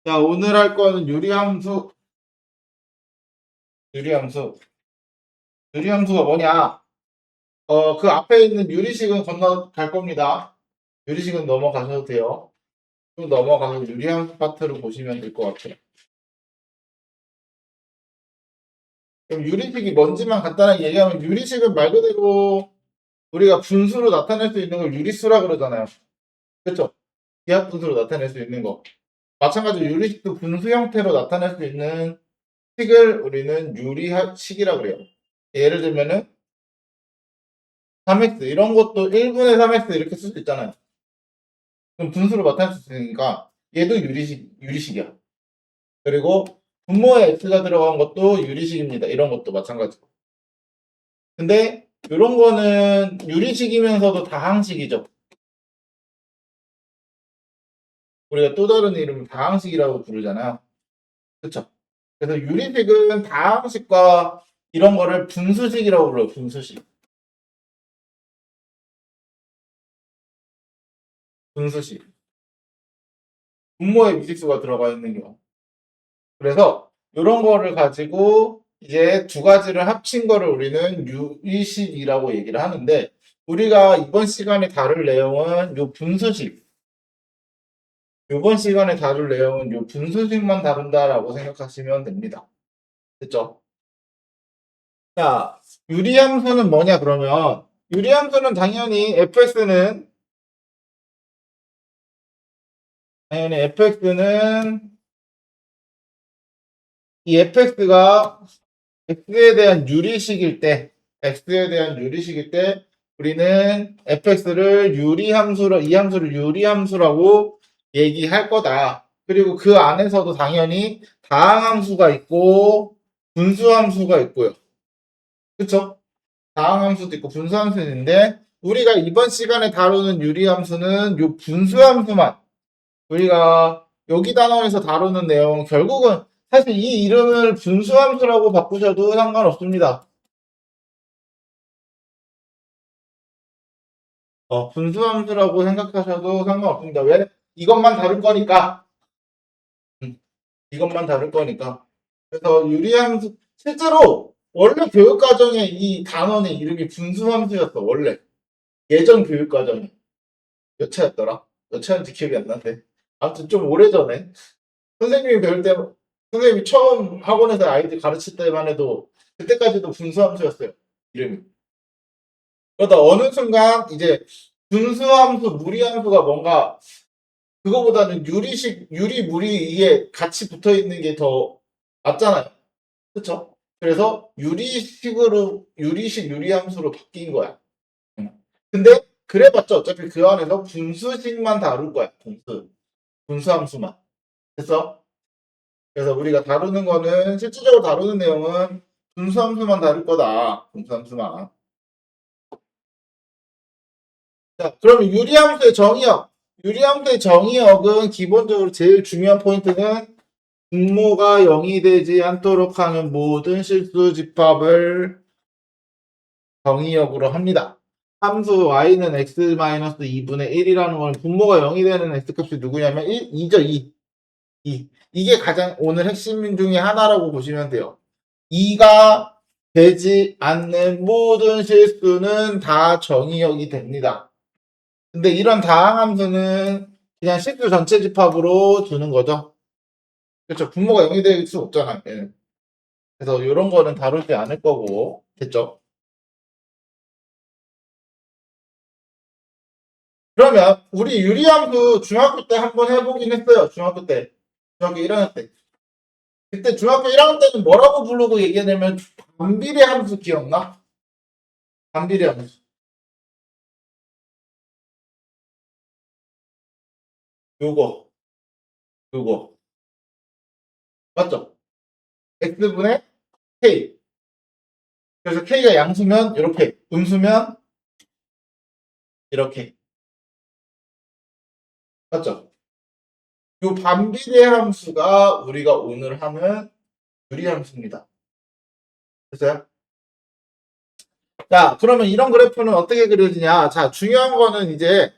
자, 오늘 할 거는 유리함수. 유리함수. 유리함수가 뭐냐? 그 앞에 있는 유리식은 건너갈 겁니다. 유리식은 넘어가셔도 돼요. 좀 넘어가서 유리함수 파트를 보시면 될 것 같아요. 그럼 유리식이 뭔지만 간단하게 얘기하면 유리식은 말 그대로 우리가 분수로 나타낼 수 있는 걸 유리수라 그러잖아요. 그렇죠? 기하 분수로 나타낼 수 있는 거. 마찬가지로 유리식도 분수 형태로 나타낼 수 있는 식을 우리는 유리식이라고 그래요. 예를 들면은 3x 이런 것도 1분의 3x 이렇게 쓸 수 있잖아요. 그럼 분수로 나타낼 수 있으니까 얘도 유리식이야. 그리고 분모에 x가 들어간 것도 유리식입니다. 이런 것도 마찬가지고. 근데 이런 거는 유리식이면서도 다항식이죠. 우리가 또 다른 이름을 다항식이라고 부르잖아요. 그쵸? 그래서 유리식은 다항식과 이런 거를 분수식이라고 불러요. 분수식. 분수식. 분모에 미직수가 들어가 있는 경우. 그래서 이런 거를 가지고 이제 두 가지를 합친 거를 우리는 유리식이라고 얘기를 하는데, 우리가 이번 시간에 다룰 내용은 요 분수식, 이번 시간에 다룰 내용은 요 분수식만 다룬다라고 생각하시면 됩니다. 됐죠? 자, 유리함수는 뭐냐 그러면, 유리함수는 당연히 fx는 이 fx가 x에 대한 유리식일 때 우리는 fx를 이 함수를 유리함수라고 얘기할 거다. 그리고 그 안에서도 당연히 다항함수가 있고 분수함수가 있고요. 그쵸? 다항함수도 있고 분수함수도 있는데, 우리가 이번 시간에 다루는 유리함수는 요 분수함수만, 우리가 여기 단원에서 다루는 내용은 결국은 사실 이 이름을 분수함수라고 바꾸셔도 상관없습니다. 분수함수라고 생각하셔도 상관없습니다. 왜? 이것만 다룰 거니까. 음, 이것만 다룰 거니까. 그래서 유리함수, 실제로 원래 교육과정에 이 단원의 이름이 분수함수였어. 원래 예전 교육과정에 몇 차였더라? 몇 차인지 기억이 안 나는데, 아무튼 좀 오래전에 선생님이 배울 때, 선생님이 처음 학원에서 아이들 가르칠 때만 해도 그때까지도 분수함수였어요, 이름이. 그러다 어느 순간 이제 분수함수, 무리함수가 뭔가 그거보다는 유리, 무리 이게 같이 붙어 있는 게 더 맞잖아요. 그쵸? 그래서 유리식, 유리함수로 바뀐 거야. 근데 그래봤자 어차피 그 안에서 분수식만 다룰 거야. 분수함수만. 됐어? 그래서 우리가 다루는 거는, 실질적으로 다루는 내용은 분수함수만 다룰 거다. 분수함수만. 자, 그러면 유리함수의 정의역은 기본적으로 제일 중요한 포인트는 분모가 0이 되지 않도록 하는 모든 실수 집합을 정의역으로 합니다. 함수 y는 x-2분의 1이라는 건 분모가 0이 되는 x값이 누구냐면 2죠. 2. 이게 가장 오늘 핵심 중에 하나라고 보시면 돼요. 2가 되지 않는 모든 실수는 다 정의역이 됩니다. 근데 이런 다항함수는 그냥 실수 전체 집합으로 주는 거죠. 그렇죠. 분모가 0이 될 수 없잖아요. 예. 그래서 이런 거는 다루지 않을 거고. 됐죠? 그러면 우리 유리함수 중학교 때 한번 해보긴 했어요. 중학교 1학년 때. 그때 중학교 1학년 때는 뭐라고 부르고 얘기하냐면 반비례 함수 기억나? 반비례 함수. 요거, 요거. 맞죠? x분의 k. 그래서 k가 양수면 이렇게, 음수면 이렇게. 맞죠? 요 반비례 함수가 우리가 오늘 하는 유리함수입니다. 됐어요? 자, 그러면 이런 그래프는 어떻게 그려지냐? 자, 중요한 거는 이제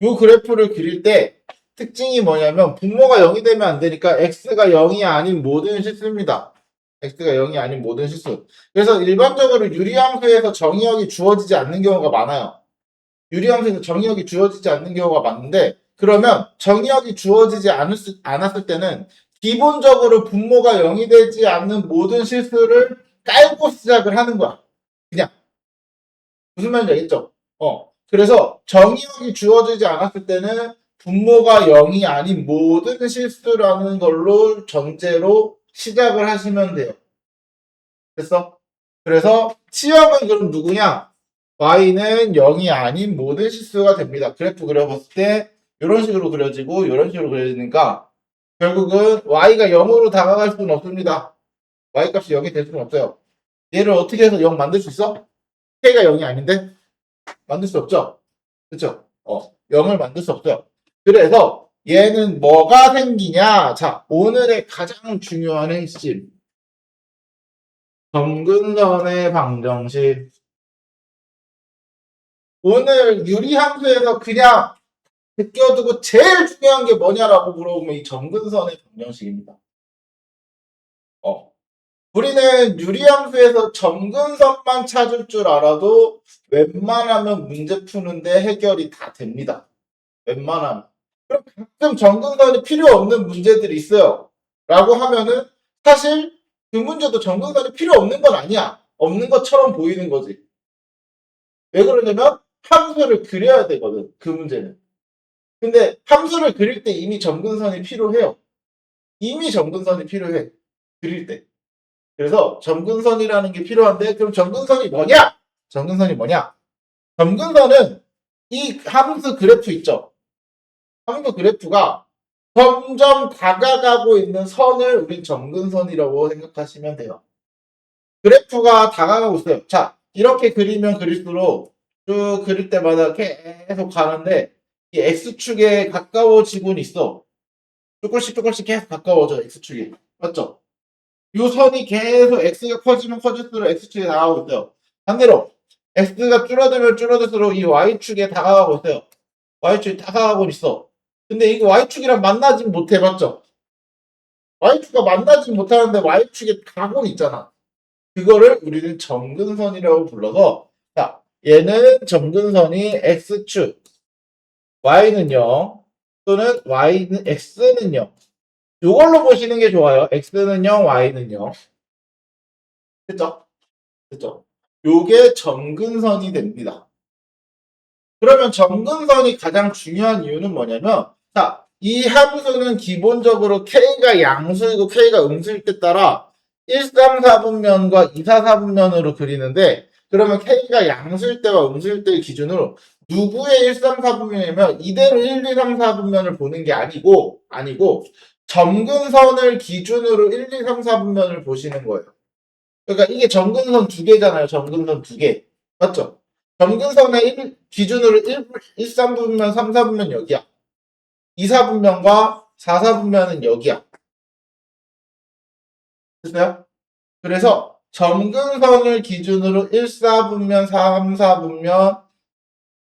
요 그래프를 그릴 때 특징이 뭐냐면 분모가 0이 되면 안 되니까 x가 0이 아닌 모든 실수입니다. x가 0이 아닌 모든 실수. 그래서 일반적으로 유리함수에서 정의역이 주어지지 않는 경우가 많아요. 유리함수에서 정의역이 주어지지 않는 경우가 많은데 그러면 정의역이 주어지지 않았을 때는 기본적으로 분모가 0이 되지 않는 모든 실수를 깔고 시작을 하는 거야. 그냥 무슨 말인지 알겠죠? 그래서 정의역이 주어지지 않았을 때는 분모가 0이 아닌 모든 실수라는 걸로 전제로 시작을 하시면 돼요. 됐어? 그래서 치역은 그럼 누구냐? y는 0이 아닌 모든 실수가 됩니다. 그래프 그려봤을 때 이런 식으로 그려지고 이런 식으로 그려지니까 결국은 y가 0으로 다가갈 수는 없습니다. y 값이 0이 될 수는 없어요. 얘를 어떻게 해서 0 만들 수 있어? k가 0이 아닌데? 만들 수 없죠? 그쵸? 0을 만들 수 없어요. 그래서 얘는 뭐가 생기냐? 자, 오늘의 가장 중요한 핵심. 점근선의 방정식. 오늘 유리함수에서 그냥 제껴두고 제일 중요한 게 뭐냐라고 물어보면 이 점근선의 방정식입니다. 우리는 유리함수에서 점근선만 찾을 줄 알아도 웬만하면 문제 푸는데 해결이 다 됩니다. 웬만하면. 그럼 가끔 점근선이 필요 없는 문제들이 있어요. 라고 하면은 사실 그 문제도 점근선이 필요 없는 건 아니야. 없는 것처럼 보이는 거지. 왜 그러냐면 함수를 그려야 되거든. 그 문제는. 근데 함수를 그릴 때 이미 점근선이 필요해요. 이미 점근선이 필요해. 그릴 때. 그래서 점근선이라는 게 필요한데 그럼 점근선이 뭐냐? 점근선이 뭐냐? 점근선은 이 함수 그래프 있죠. 함수 그래프가 점점 다가가고 있는 선을 우린 점근선이라고 생각하시면 돼요. 그래프가 다가가고 있어요. 자, 이렇게 그리면 그릴수록 쭉 그릴 때마다 계속 가는데 이 x축에 가까워지곤 있어. 조금씩 계속 가까워져 x축이. 맞죠? 이 선이 계속 x가 커지면 커질수록 x축에 다가가고 있어요. 반대로 x가 줄어들면 줄어들수록 이 y축에 다가가고 있어요. y축이 다가가고 있어. 근데 이거 y축이랑 만나진 못해. 맞죠? y축과 만나진 못하는데 y축에 가고 있잖아. 그거를 우리는 점근선이라고 불러서 자, 얘는 점근선이 x축, y는 0 또는 y는 x는 0. 이걸로 보시는 게 좋아요. x는 0, y는 0. 됐죠? 됐죠? 요게 점근선이 됩니다. 그러면 점근선이 가장 중요한 이유는 뭐냐면 자, 이 함수는 기본적으로 k가 양수이고 k가 음수일 때 따라 1, 3, 4분면과 2, 4, 4분면으로 그리는데 그러면 k가 양수일 때와 음수일 때를 기준으로 누구의 1, 3, 4분면이면 이대로 1, 2, 3, 4분면을 보는 게 아니고 점근선을 기준으로 1, 2, 3, 4분면을 보시는 거예요. 그러니까 이게 점근선 두 개잖아요. 점근선 두 개. 맞죠? 점근선의 기준으로 1, 3분면, 3, 4분면 여기야. 2, 4분면과 4, 4분면은 여기야. 됐어요? 그래서 점근선을 기준으로 1, 4분면, 3, 4분면,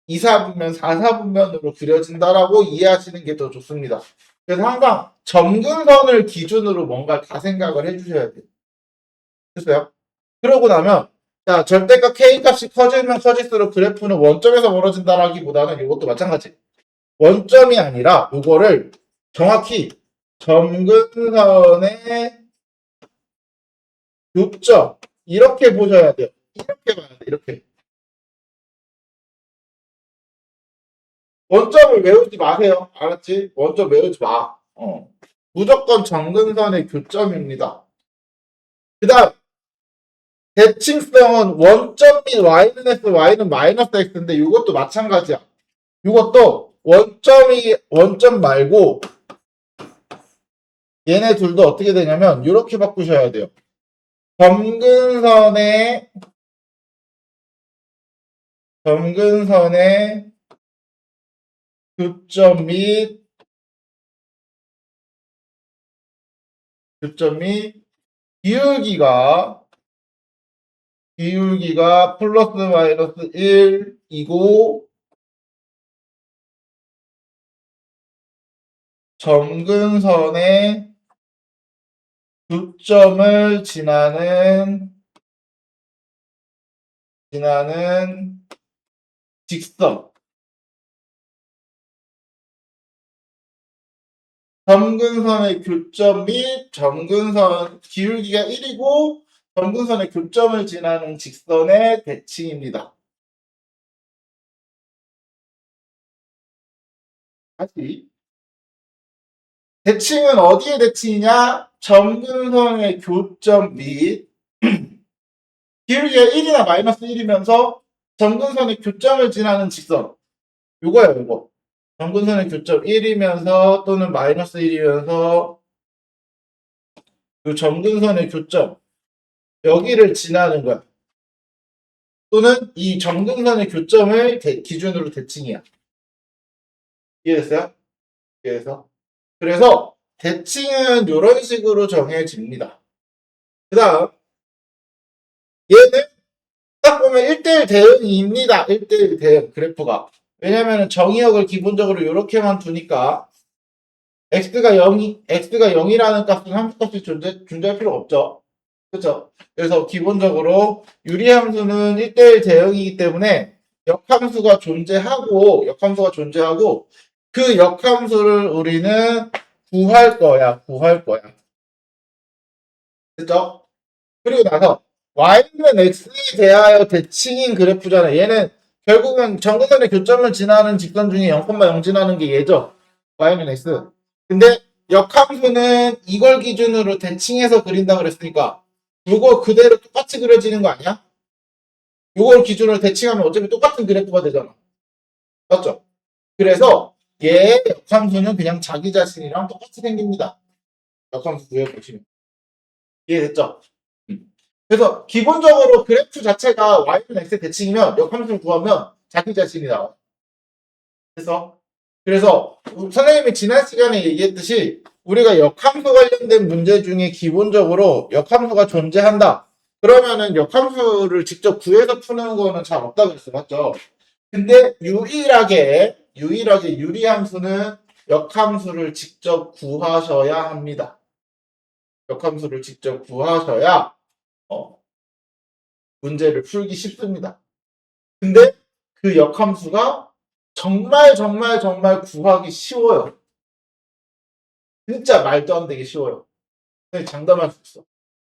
2, 4분면, 4, 4분면으로 그려진다라고 이해하시는 게 더 좋습니다. 그래서 항상 점근선을 기준으로 뭔가 다 생각을 해주셔야 돼요. 됐어요? 그러고 나면 자 절대값 k 값이 커지면 커질수록 그래프는 원점에서 멀어진다라기보다는 이것도 마찬가지. 원점이 아니라 이거를 정확히 점근선의 교점 이렇게 보셔야 돼요. 이렇게 봐야 돼. 이렇게. 원점을 외우지 마세요. 알았지? 원점 외우지 마. 무조건 점근선의 교점입니다. 그 다음 대칭성은 원점 및 y는 x, y는 마이너스 x인데 이것도 마찬가지야. 이것도 원점 말고 얘네 둘도 어떻게 되냐면 이렇게 바꾸셔야 돼요. 점근선의 교점 및 기울기가 플러스 마이너스 1이고 점근선의 교점을 지나는 직선. 점근선의 교점 및 점근선 기울기가 1이고 점근선의 교점을 지나는 직선의 대칭입니다. 다시. 대칭은 어디에 대칭이냐? 점근선의 교점 및 기울기가 1이나 마이너스 1이면서 점근선의 교점을 지나는 직선. 요거예요, 요거. 점근선의 교점 1이면서 또는 마이너스 1이면서 그 점근선의 교점 여기를 지나는 거야. 또는 이 점근선의 교점을 기준으로 대칭이야. 이해됐어요? 그래서 대칭은 이런 식으로 정해집니다. 그 다음 얘는 딱 보면 1대1 대응입니다. 1대1 대응 그래프가. 왜냐면 정의역을 기본적으로 이렇게만 두니까 x가 0이라는 값은 함수값이 존재할 필요가 없죠. 그렇죠? 그래서 기본적으로 유리함수는 1대1 대응이기 때문에 역함수가 존재하고 그 역함수를 우리는 구할 거야. 됐죠? 그리고 나서 y는 x에 대하여 대칭인 그래프잖아. 얘는 결국은 점근선의 교점을 지나는 직선 중에 0,0 지나는 게 얘죠. y는 x. 근데 역함수는 이걸 기준으로 대칭해서 그린다 그랬으니까 이거 그대로 똑같이 그려지는 거 아니야? 이걸 기준으로 대칭하면 어차피 똑같은 그래프가 되잖아. 맞죠? 그래서 얘 역함수는 그냥 자기 자신이랑 똑같이 생깁니다. 역함수 구해보시면. 이해됐죠? 그래서 기본적으로 그래프 자체가 y는 x의 대칭이면 역함수를 구하면 자기 자신이 나와. 그래서 선생님이 지난 시간에 얘기했듯이 우리가 역함수 관련된 문제 중에 기본적으로 역함수가 존재한다. 그러면은 역함수를 직접 구해서 푸는 거는 잘 없다고 그랬어. 맞죠? 근데 유일하게 유리함수는 역함수를 직접 구하셔야 합니다. 역함수를 직접 구하셔야 문제를 풀기 쉽습니다. 근데 그 역함수가 정말 구하기 쉬워요. 진짜 말도 안 되게 쉬워요. 장담할 수 있어.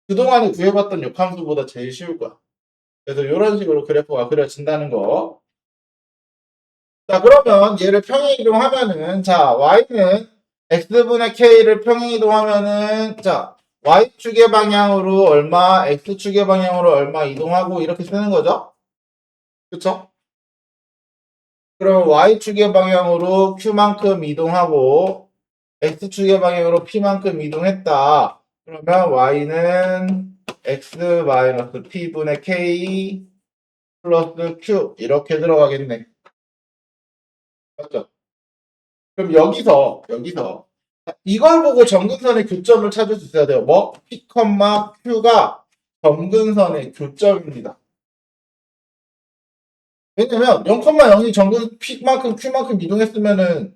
그동안에 구해봤던 역함수보다 제일 쉬울 거야. 그래서 이런 식으로 그래프가 그려진다는 거. 자, 그러면 얘를 평행이동하면은, 자, y는 x분의 k를 평행이동하면은, 자, y축의 방향으로 얼마, x축의 방향으로 얼마 이동하고 이렇게 쓰는 거죠? 그쵸? 그럼 y축의 방향으로 q만큼 이동하고, x축의 방향으로 p만큼 이동했다. 그러면 y는 x-p분의 k 플러스 q 이렇게 들어가겠네. 맞죠? 그럼 여기서 이걸 보고 점근선의 교점을 찾을 수 있어야 돼요. 뭐? p, q가 점근선의 교점입니다. 왜냐면 0,0이 점근 p만큼 q만큼 이동했으면은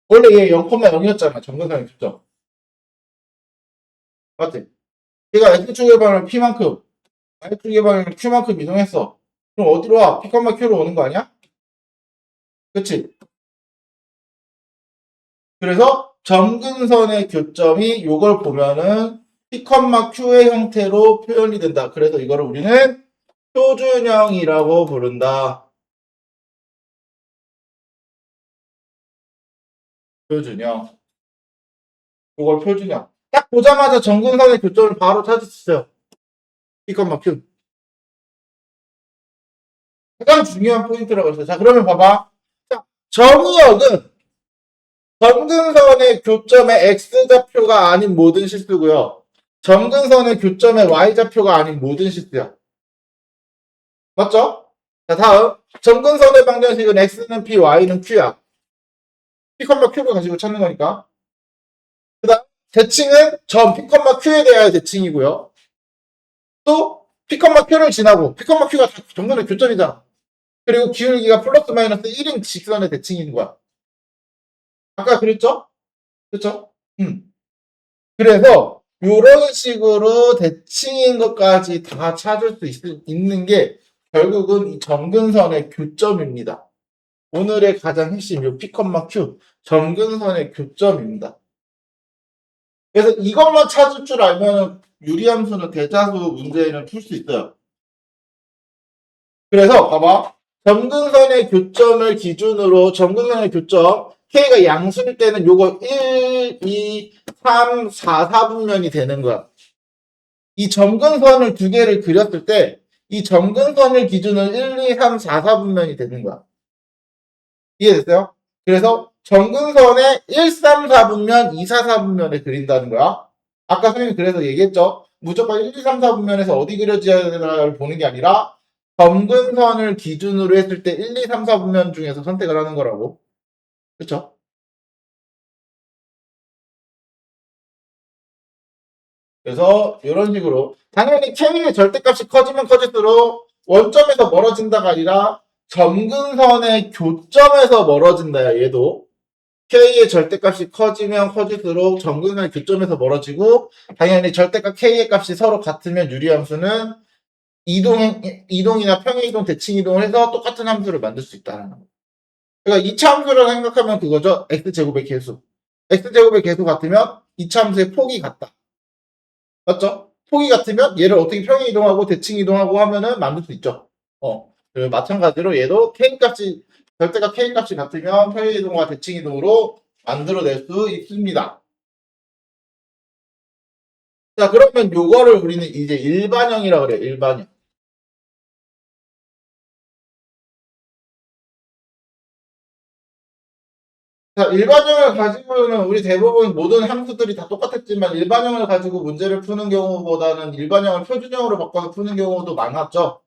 원래 얘 0,0이었잖아. 점근선의 교점. 맞지? 얘가 x축의 방향 p만큼 y축의 방향 q만큼 이동했어. 그럼 어디로 와? p, q로 오는 거 아니야? 그치? 그래서 점근선의 교점이 요걸 보면은 P, Q의 형태로 표현이 된다. 그래서 이거를 우리는 표준형이라고 부른다. 표준형. 요걸 표준형. 딱 보자마자 점근선의 교점을 바로 찾을 수 있어요. P, Q. 가장 중요한 포인트라고 했어요. 자, 그러면 봐봐. 자, 정의역은 점근선의 교점의 X좌표가 아닌 모든 실수고요. 점근선의 교점의 Y좌표가 아닌 모든 실수야. 맞죠? 자, 다음. 점근선의 방정식은 X는 P, Y는 Q야. P, Q를 가지고 찾는 거니까. 그 다음, 대칭은 점 P, Q에 대하여 대칭이고요. 또, P, Q를 지나고, P, Q가 점근의 교점이잖아. 그리고 기울기가 플러스 마이너스 1인 직선의 대칭인 거야. 아까 그랬죠? 그쵸? 그래서 이런 식으로 대칭인 것까지 다 찾을 수 있는 게 결국은 이 점근선의 교점입니다. 오늘의 가장 핵심 요 P, Q 점근선의 교점입니다. 그래서 이것만 찾을 줄 알면 유리함수는 대자수 문제는 풀 수 있어요. 그래서 봐봐. 점근선의 교점을 기준으로 점근선의 교점 K가 양수일 때는 요거 1, 2, 3, 4, 4분면이 되는 거야. 이 점근선을 두 개를 그렸을 때 이 점근선을 기준으로 1, 2, 3, 4, 4분면이 되는 거야. 이해됐어요? 그래서 점근선의 1, 3, 4분면, 2, 4, 4분면을 그린다는 거야. 아까 선생님이 그래서 얘기했죠. 무조건 1, 2, 3, 4분면에서 어디 그려져야 되나를 보는 게 아니라 점근선을 기준으로 했을 때 1, 2, 3, 4분면 중에서 선택을 하는 거라고. 그쵸? 그래서 이런 식으로 당연히 K의 절대값이 커지면 커질수록 원점에서 멀어진다가 아니라 점근선의 교점에서 멀어진다. 얘도 K의 절대값이 커지면 커질수록 점근선의 교점에서 멀어지고 당연히 절대값 K의 값이 서로 같으면 유리함수는 이동이나 평행이동, 대칭이동을 해서 똑같은 함수를 만들 수 있다는 거. 그러니까 이차 함수를 생각하면 그거죠. X제곱의 개수. X제곱의 개수 같으면 이차 함수의 폭이 같다. 맞죠? 폭이 같으면 얘를 어떻게 평행 이동하고 대칭 이동하고 하면은 만들 수 있죠. 마찬가지로 얘도 K 값이 절대값 K 값이 같으면 평행 이동과 대칭 이동으로 만들어낼 수 있습니다. 자, 그러면 요거를 우리는 이제 일반형이라고 그래요. 일반형. 자, 일반형을 가지고는 우리 대부분 모든 함수들이 다 똑같았지만 일반형을 가지고 문제를 푸는 경우보다는 일반형을 표준형으로 바꿔서 푸는 경우도 많았죠.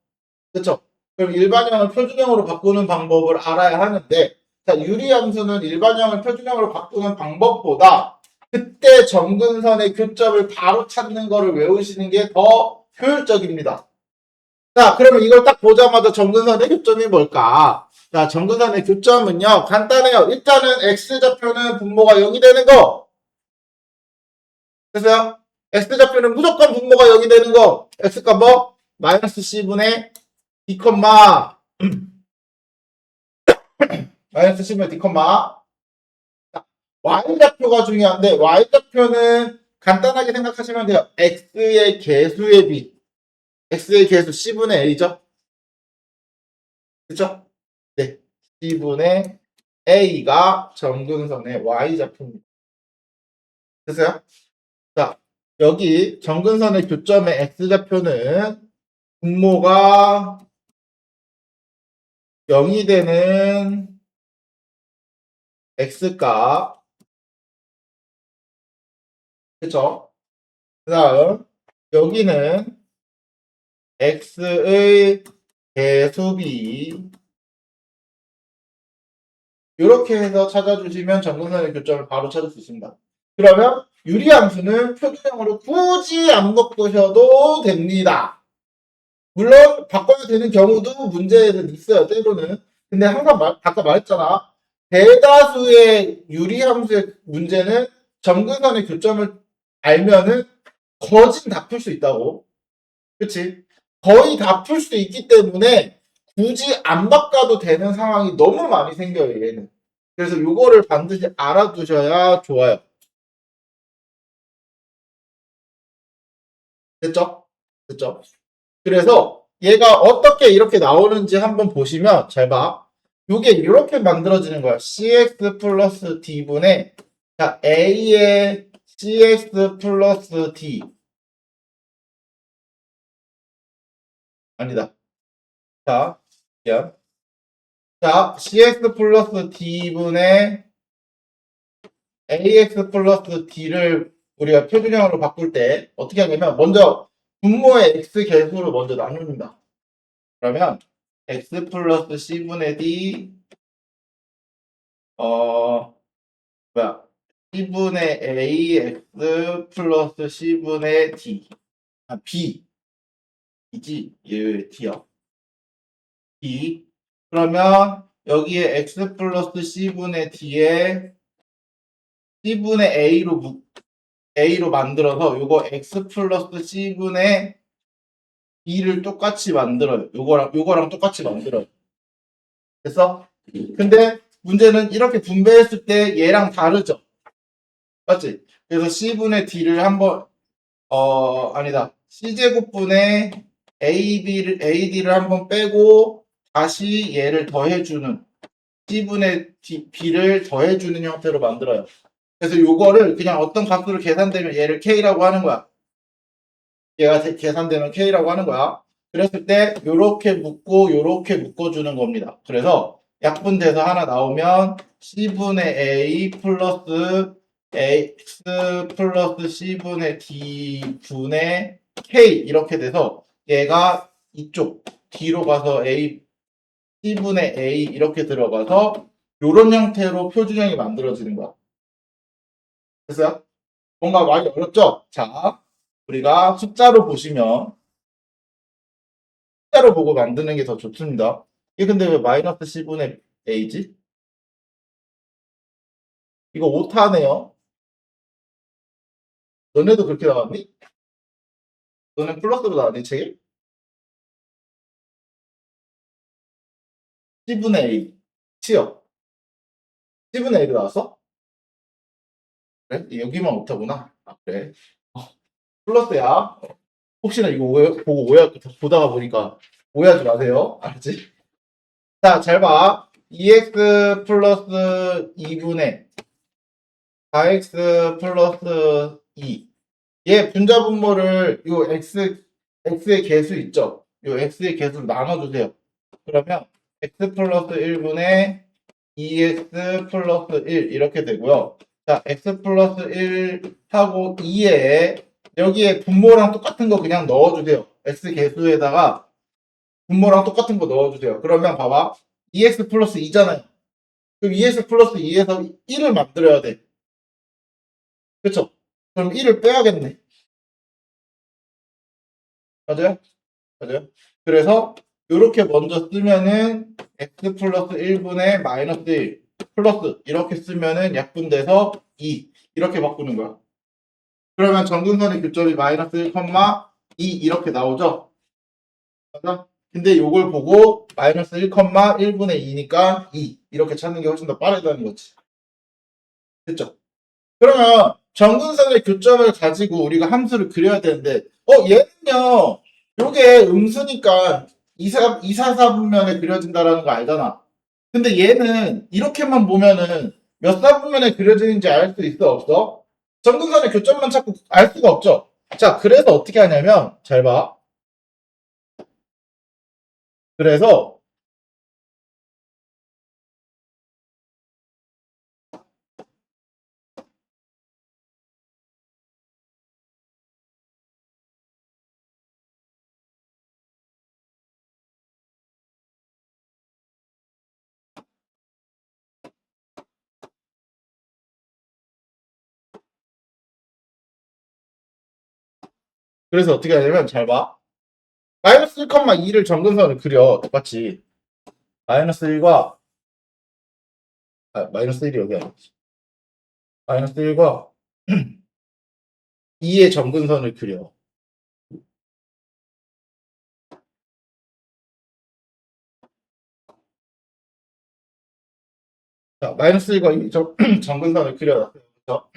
그렇죠? 그럼 일반형을 표준형으로 바꾸는 방법을 알아야 하는데, 자, 유리함수는 일반형을 표준형으로 바꾸는 방법보다 그때 점근선의 교점을 바로 찾는 거를 외우시는 게 더 효율적입니다. 자, 그러면 이걸 딱 보자마자 점근선의 교점이 뭘까? 자, 점근선의 교점은요, 간단해요. 일단은 X좌표는 분모가 0이 되는 거. 됐어요? X좌표는 무조건 분모가 0이 되는 거. X가 뭐? 마이너스 C분의 D, 마이너스 10의 D, Y좌표가 중요한데, Y좌표는 간단하게 생각하시면 돼요. X의 개수의 비. X의 개수 C분의 A죠? 그쵸? 네. C분의 A가 점근선의 Y좌표입니다. 됐어요? 자, 여기 점근선의 교점의 X좌표는 분모가 0이 되는 X값. 그쵸? 그 다음, 여기는 X의 개수비. 이렇게 해서 찾아주시면 점근선의 교점을 바로 찾을 수 있습니다. 그러면 유리함수는 표준형으로 굳이 안 바꾸셔도 됩니다. 물론 바꿔야 되는 경우도 문제에는 있어요. 때로는. 근데 항상 아까 말했잖아. 대다수의 유리함수의 문제는 점근선의 교점을 알면은 거진 다 풀 수 있다고. 그치? 거의 다 풀 수 있기 때문에 굳이 안 바꿔도 되는 상황이 너무 많이 생겨요, 얘는. 그래서 요거를 반드시 알아두셔야 좋아요. 됐죠? 됐죠? 그래서 얘가 어떻게 이렇게 나오는지 한번 보시면 잘 봐. 요게 이렇게 만들어지는 거야. cx 플러스 d분의 자, a의 cx 플러스 d 아니다. 자, 미안. 자, cx 플러스 d분의 ax 플러스 d를 우리가 표준형으로 바꿀 때 어떻게 하냐면 먼저 분모의 x 개수를 먼저 나눕니다. 그러면 x 플러스 c분의 d 뭐야 c분의 ax 플러스 c분의 d b 이지 얘 d야 d 그러면 여기에 x 플러스 c분의 d에 C분의 A로 만들어서 요거 X 플러스 C분의 B를 똑같이 만들어요. 요거랑 똑같이 만들어요. 됐어? 근데 문제는 이렇게 분배했을 때 얘랑 다르죠? 맞지? 그래서 C분의 D를 한번, 아니다. C제곱분의 AD를 한번 빼고 다시 얘를 더해주는 C분의 B를 더해주는 형태로 만들어요. 그래서 요거를 그냥 어떤 값으로 계산되면 얘를 K라고 하는 거야. 얘가 계산되면 K라고 하는 거야. 그랬을 때 요렇게 묶어주는 겁니다. 그래서 약분돼서 하나 나오면 C분의 A 플러스 X 플러스 C분의 D분의 K 이렇게 돼서 얘가 이쪽 D로 가서 C분의 A 이렇게 들어가서 요런 형태로 표준형이 만들어지는 거야. 됐어요? 뭔가 많이 어렵죠? 자, 우리가 숫자로 보고 만드는 게 더 좋습니다. 이게 근데 왜 마이너스 C분의 A지? 이거 오타네요. 너네도 그렇게 나왔니? 너네 플러스로 나왔니, 책에? C분의 A. C요. C분의 A로 나왔어? 그래? 여기만 오타구나. 아, 그래. 어, 플러스야. 혹시나 이거 보고 보다가 보니까 오해하지 마세요. 알았지? 자, 잘 봐. 2x 플러스 2분의 4x 플러스 2. 얘 분자분모를 x의 개수 있죠? 요 x의 개수로 나눠주세요. 그러면 x 플러스 1분의 2x 플러스 1 이렇게 되고요. 자, x 플러스 1하고 2에 여기에 분모랑 똑같은 거 그냥 넣어주세요. x 개수에다가 분모랑 똑같은 거 넣어주세요. 그러면 봐봐. 2x 플러스 2잖아요. 그럼 2x 플러스 2에서 1을 만들어야 돼. 그쵸? 그럼 1을 빼야겠네. 맞아요? 맞아요? 그래서 이렇게 먼저 쓰면은 x 플러스 1분의 마이너스 1 플러스 이렇게 쓰면은 약분돼서 2 이렇게 바꾸는 거야. 그러면 정근선의 교점이 마이너스 1, 2 이렇게 나오죠? 맞아? 근데 이걸 보고 마이너스 1, 1분의 2니까 2 이렇게 찾는 게 훨씬 더 빠르다는 거지. 됐죠? 그러면 정근선의 교점을 가지고 우리가 함수를 그려야 되는데 얘는요 요게 음수니까 244분면에 그려진다라는 거 알잖아. 근데 얘는 이렇게만 보면은 몇 사분면에 그려지는지 알 수 있어 없어? 정근선의 교점만 찾고 알 수가 없죠. 자, 그래서 어떻게 하냐면 잘 봐. 그래서 어떻게 하냐면 잘 봐. 마이너스 1,2를 정근선을 그려 똑같이 마이너스 1과 마이너스 1이 여기 아니지. 마이너스 1과 2의 정근선을 그려. 자, 마이너스 1과 2 정근선을 그려놨어요. 그렇죠?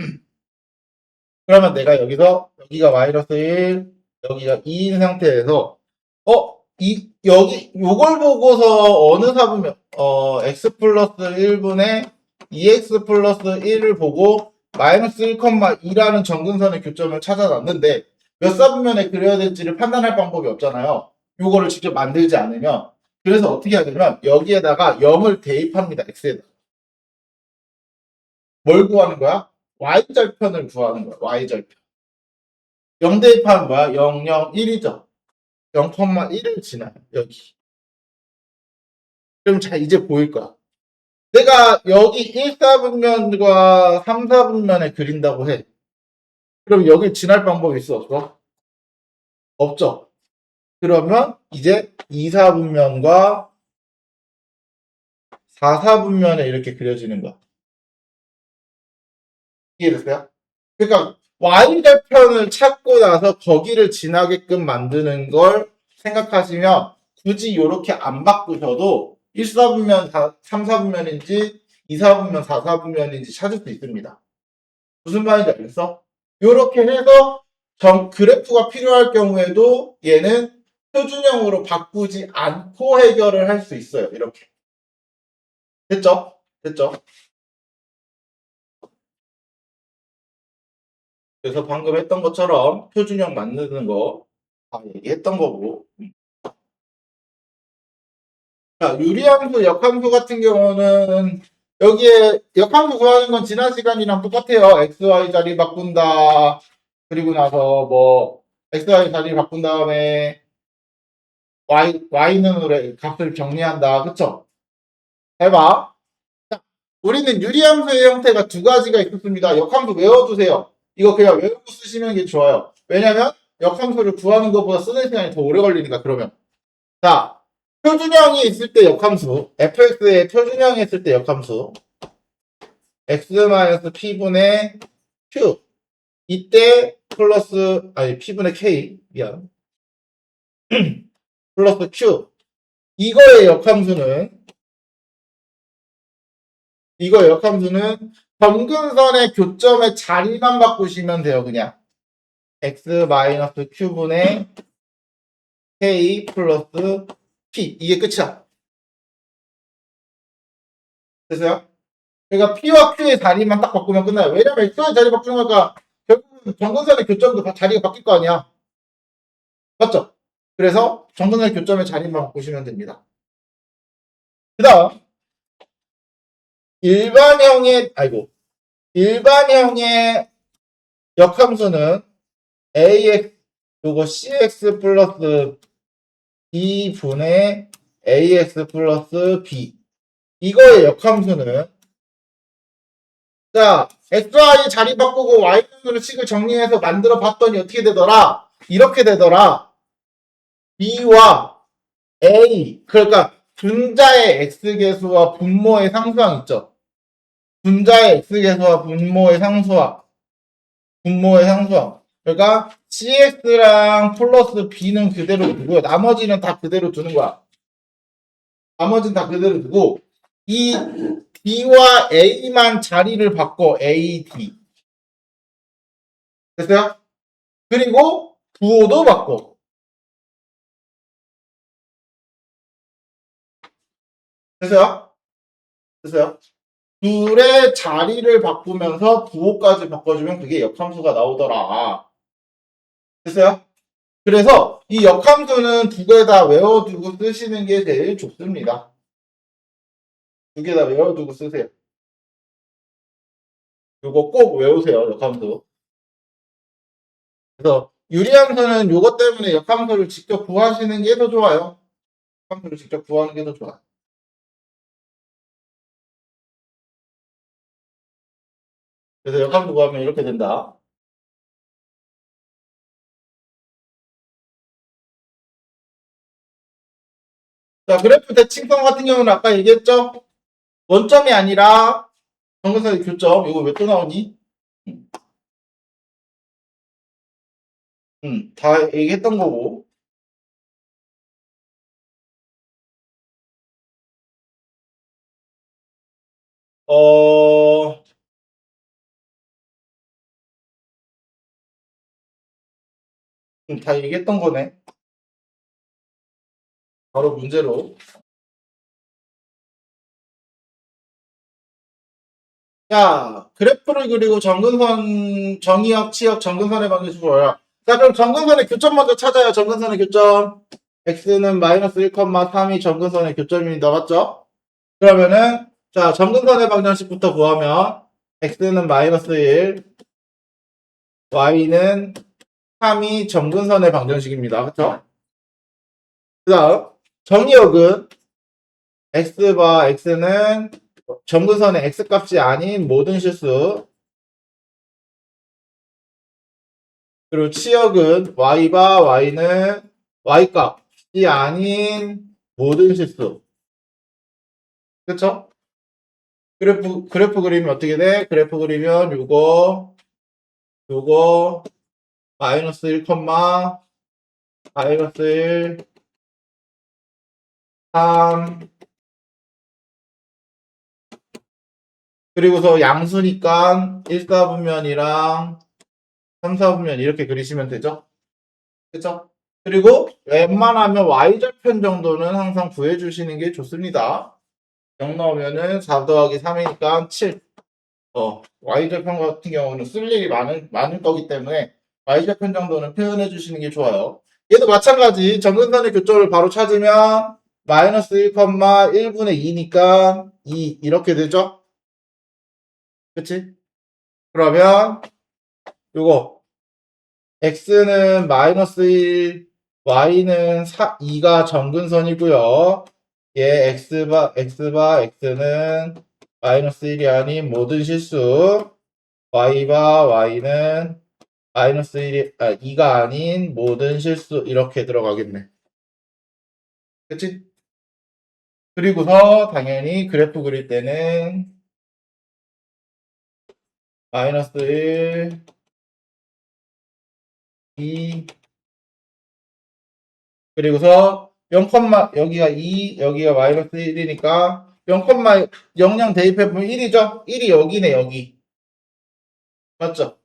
그러면 내가 여기가 마이너스 1, 여기가 2인 상태에서 요걸 보고서 어느 사분면 x 플러스 1분의 2x 플러스 1을 보고 마이너스 1,2라는 정근선의 교점을 찾아놨는데 몇 사분면에 그려야 될지를 판단할 방법이 없잖아요. 요거를 직접 만들지 않으면. 그래서 어떻게 하냐면 여기에다가 0을 대입합니다. x에다. 뭘 구하는 거야? y절편을 구하는 거야. y절편. 0 대입하면 뭐야? 0, 0, 1이죠. 0,1을 지나요. 여기. 그럼 자, 이제 보일 거야. 내가 여기 1사분면과 3사분면에 그린다고 해. 그럼 여기 지날 방법이 있어, 없어? 없죠. 그러면 이제 2사분면과 4사분면에 이렇게 그려지는 거야. 이해됐어요? 그러니까 y절편을 찾고 나서 거기를 지나게끔 만드는 걸 생각하시면 굳이 이렇게 안 바꾸셔도 1사분면 3사분면인지 2사분면 4사분면인지 찾을 수 있습니다. 무슨 말인지 알겠어? 이렇게 해서 그래프가 필요할 경우에도 얘는 표준형으로 바꾸지 않고 해결을 할 수 있어요. 이렇게. 됐죠? 됐죠? 그래서 방금 했던 것처럼 표준형 만드는 거 다 얘기했던 거고. 자, 유리함수, 역함수 같은 경우는 여기에 역함수 구하는 건 지난 시간이랑 똑같아요. XY 자리 바꾼다. 그리고 나서 뭐 XY 자리 바꾼 다음에 Y는 값을 정리한다. 그쵸? 해봐. 자, 우리는 유리함수의 형태가 두 가지가 있었습니다. 역함수 외워두세요. 이거 그냥 외우고 쓰시는 게 좋아요. 왜냐면 역함수를 구하는 것보다 쓰는 시간이 더 오래 걸리니까 그러면. 자, 표준형이 있을 때 역함수, fx의 표준형이 있을 때 역함수, x-p분의 q, 이때 플러스, 아니, p분의 k, 미안, 플러스 q, 이거의 역함수는 점근선의 교점의 자리만 바꾸시면 돼요, 그냥. x-q분의 k 플러스 p, 이게 끝이야. 됐어요? 그러니까 P와 Q의 자리만 딱 바꾸면 끝나요. 왜냐면 X의 자리 바꾸는 거니까 결국은 정근선의 교점도 자리가 바뀔 거 아니야. 맞죠? 그래서 정근선의 교점의 자리만 바꾸시면 됩니다. 그 다음 일반형의 역함수는 AX 요거 CX 플러스 B분의 AX 플러스 B, 이거의 역함수는 자, XY 자리 바꾸고 Y분으로 식을 정리해서 만들어 봤더니 어떻게 되더라? 이렇게 되더라. B와 A, 그러니까 분자의 X계수와 분모의 상수항 있죠? 분자의 X계수와 분모의 상수항. 그러니까 CX랑 플러스 B는 그대로 두고요. 나머지는 다 그대로 두는 거야. 나머지는 다 그대로 두고 이 B와 A만 자리를 바꿔. AD. 됐어요? 그리고 부호도 바꿔. 됐어요? 됐어요? 둘의 자리를 바꾸면서 부호까지 바꿔주면 그게 역함수가 나오더라. 됐어요? 그래서 이 역함수는 두 개 다 외워두고 쓰시는 게 제일 좋습니다. 두 개 다 외워두고 쓰세요. 이거 꼭 외우세요, 역함수. 그래서 유리함수는 이것 때문에 역함수를 직접 구하시는 게 더 좋아요. 역함수를 직접 구하는 게 더 좋아요. 그래서 역함수 구하면 이렇게 된다. 자, 그래프 대칭성 같은 경우는 아까 얘기했죠? 원점이 아니라 정근선의 교점. 이거 왜 또 나오니? 다 얘기했던 거고. 어, 다 얘기했던 거네. 바로 문제로. 자, 그래프를 그리고 정근선, 정의역, 치역, 정근선의 방정식 뭐야? 자, 그럼 정근선의 교점 먼저 찾아요. 정근선의 교점. x는 마이너스 1,3이 정근선의 교점입니다. 맞죠? 그러면은, 자, 정근선의 방정식부터 구하면, x는 마이너스 1, y는 3이 정근선의 방정식입니다. 그쵸? 그 다음, 정의역은 x바 x는 정근선의 x값이 아닌 모든 실수, 그리고 치역은 y바 y는 y값이 아닌 모든 실수. 그쵸? 그래프 그리면 어떻게 돼? 그래프 그리면 요거, 마이너스 1, 마이너스 1, 3, 그리고서 양수니까 1, 4분면이랑 3, 4분면 이렇게 그리시면 되죠? 그쵸? 그리고 웬만하면 y절편 정도는 항상 구해주시는 게 좋습니다. 0 나오면은 4 더하기 3이니까 7. y절편 같은 경우는 쓸 일이 많을 거기 때문에 y절편 정도는 표현해 주시는 게 좋아요. 얘도 마찬가지. 점근선의 교점을 바로 찾으면 마이너스 1, 1분의 2니까 2 이렇게 되죠? 그치? 그러면 요거 x는 마이너스 1, y는 2가 점근선이고요. 얘 x는 마이너스 1이 아닌 모든 실수, y는 마이너스 2가 아닌 모든 실수 이렇게 들어가겠네. 그치? 그리고서 당연히 그래프 그릴 때는 마이너스 1, 2, 그리고서 0, 여기가 2, 여기가 마이너스 1이니까 0, 대입해보면 1이죠? 1이 여기네, 여기. 맞죠?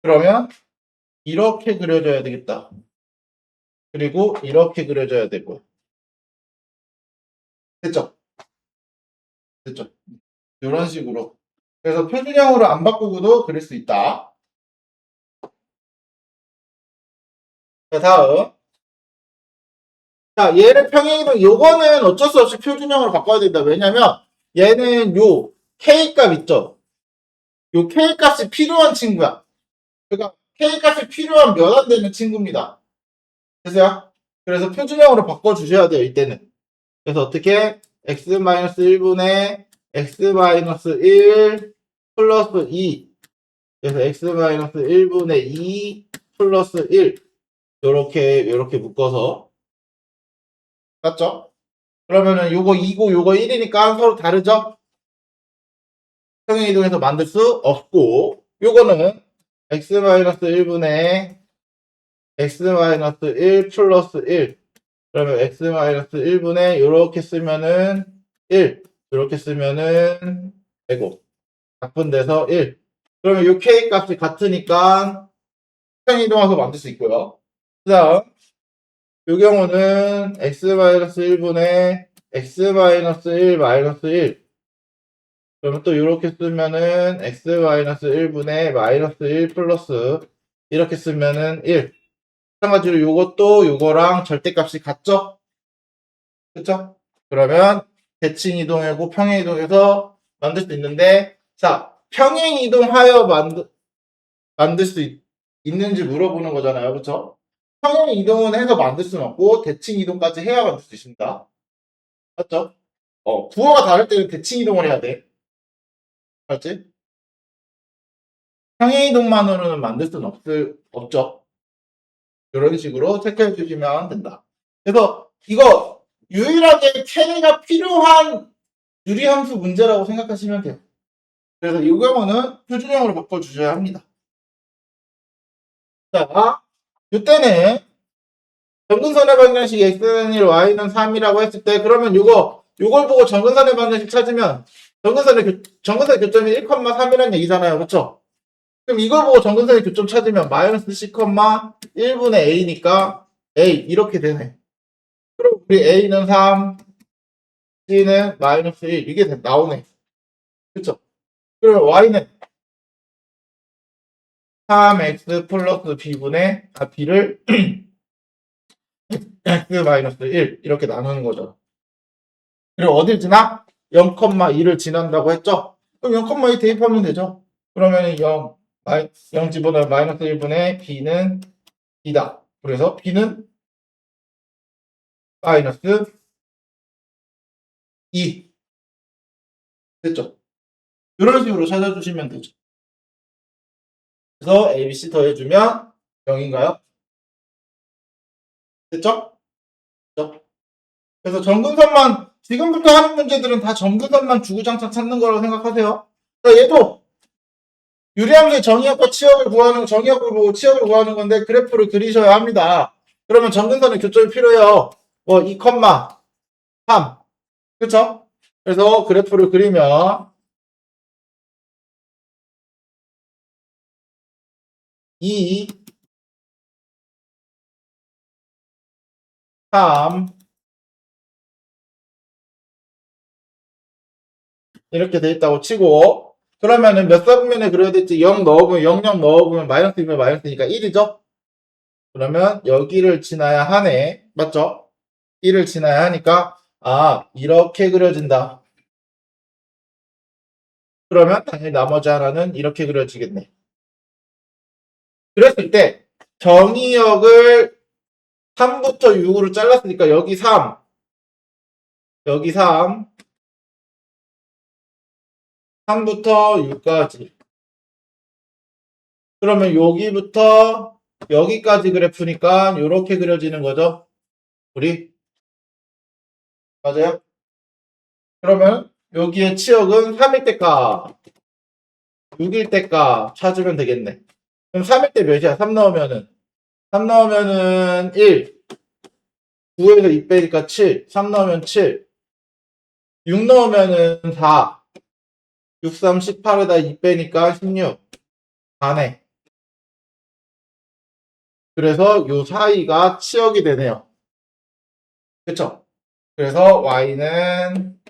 그러면 이렇게 그려줘야 되겠다. 그리고 이렇게 그려줘야 되고. 됐죠? 됐죠? 이런 식으로. 그래서 표준형으로 안 바꾸고도 그릴 수 있다. 자, 다음. 자, 얘를 평행이동, 요거는 어쩔 수 없이 표준형으로 바꿔야 된다. 왜냐면, 얘는 요 K 값 있죠? 요 K 값이 필요한 친구야. 그러니까, K 값이 필요한 몇 안 되는 친구입니다. 됐어요? 그래서 표준형으로 바꿔주셔야 돼요, 이때는. 그래서 어떻게? x-1분의 x-1 플러스 2. 그래서 x-1분의 2 플러스 1. 요렇게 묶어서. 맞죠? 그러면은 요거 2고 요거 1이니까 서로 다르죠? 평행이동해서 만들 수 없고, 요거는 x-1분의 x-1 플러스 1. 그러면 x-1분의 요렇게 쓰면은 1. 요렇게 쓰면은 되고, 작분돼서 1. 그러면 요 k 값이 같으니까 평행이동해서 만들 수 있고요. 그 다음, 요 경우는 x-1분의 x-1 마이너스 1. 그러면 또 이렇게 쓰면은 x-1분의 마이너스 1 플러스 이렇게 쓰면은 1. 마찬가지로 요것도 요거랑 절대값이 같죠? 그쵸? 그러면 대칭 이동하고 평행 이동해서 만들 수 있는데, 자, 평행 이동하여 만들 수 있는지 물어보는 거잖아요. 그쵸? 평행 이동은 해서 만들 수는 없고 대칭 이동까지 해야 만들 수 있습니다. 맞죠? 부호가 다를 때는 대칭 이동을 해야 돼. 맞지? 평행 이동만으로는 만들 수는 없죠. 이런 식으로 체크해 주시면 된다. 그래서 이거 유일하게 K가 필요한 유리함수 문제라고 생각하시면 돼요. 그래서 이 경우는 표준형으로 바꿔주셔야 합니다. 자, 이때는 정근선의 방정식 x는 1, y는 3이라고 했을 때, 그러면 요걸 보고 정근선의 방정식 찾으면 정근선의 교점이 1,3이라는 얘기잖아요. 그쵸? 그럼 이걸 보고 정근선의 교점 찾으면 마이너스 C, 1분의 A니까 A 이렇게 되네. 그럼 우리 A는 3, C는 마이너스 1 이게 나오네. 그쵸? 그러면 Y는 3x 플러스 B를 x 마이너스 1 이렇게 나누는 거죠. 그리고 어딜 지나? 0,2를 지난다고 했죠? 그럼 0,2 대입하면 되죠? 그러면 0 집어넣으면 마이너스 1분의 B는 B다. 그래서 B는 마이너스 2. 됐죠? 이런 식으로 찾아주시면 되죠. 그래서 A, B, C 더해주면 0인가요? 됐죠? 됐죠? 그래서 정근선만 지금부터 하는 문제들은 다 점근선만 주구장창 찾는 거라고 생각하세요. 그러니까 얘도 유리함수의 정의역과 치역을 구하는, 정의역을 보고 치역을 구하는 건데 그래프를 그리셔야 합니다. 그러면 점근선의 교점이 필요해요. 뭐 2,3. 그쵸? 그래서 그래프를 그리면 2, 3 이렇게 돼 있다고 치고, 그러면은 몇 사분면에 그려야 될지 0 넣어보면 0, 0 넣어보면 마이너스이면 마이너스니까 1이죠? 그러면 여기를 지나야 하네. 맞죠? 1을 지나야 하니까 이렇게 그려진다. 그러면 당연히 나머지 하나는 이렇게 그려지겠네. 그랬을 때 정의역을 3부터 6으로 잘랐으니까 여기 3, 여기 3, 3부터 6까지. 그러면 여기부터 여기까지 그래프니까 이렇게 그려지는 거죠. 우리 맞아요? 그러면 여기에 치역은 3일 때값, 6일 때값 찾으면 되겠네. 그럼 3일 때 몇이야? 3 넣으면은 1, 9에서 2 빼니까 7, 3 넣으면 7, 6 넣으면은 4, 6, 3, 18에다 2 빼니까 16, 4네. 그래서 요 사이가 치역이 되네요. 그쵸? 그래서 y는